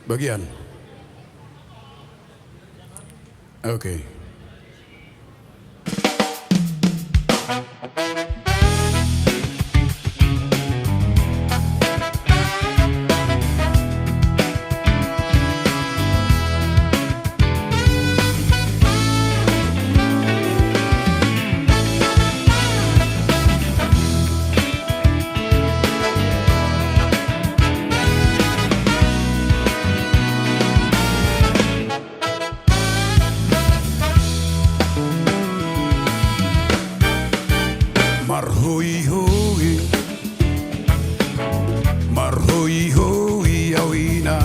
Bagian. Oke. Marhoi hoi awina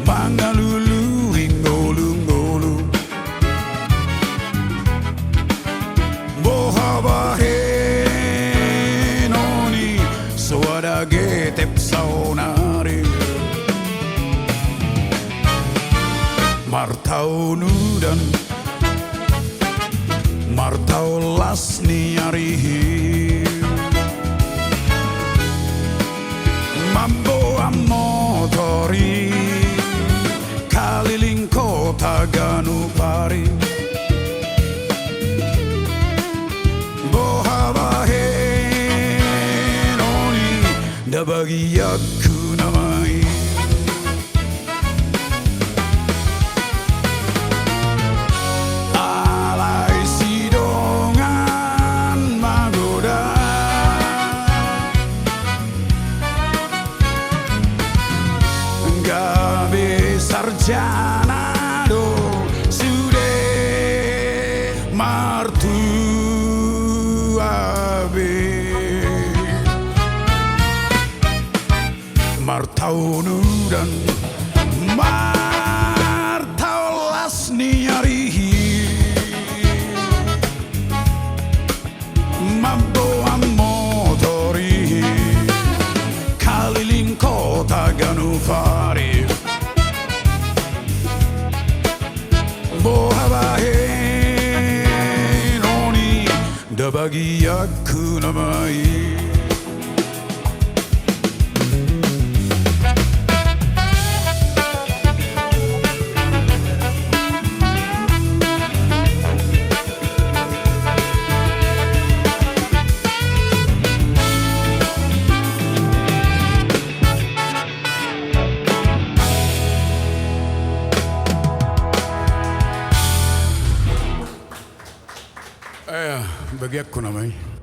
mangalului ngolu bohabahe noni suada getep saunari martau nudan martau lasni arihi mambo amotori kaliling kota ganupari bohabahe noni da bagi aku namai Janado sudah martu abe martau nudan martau lasni arihi mambo amotori kaliling kota ganufari bohabahe noni da bagi aku namai bagi aku namanya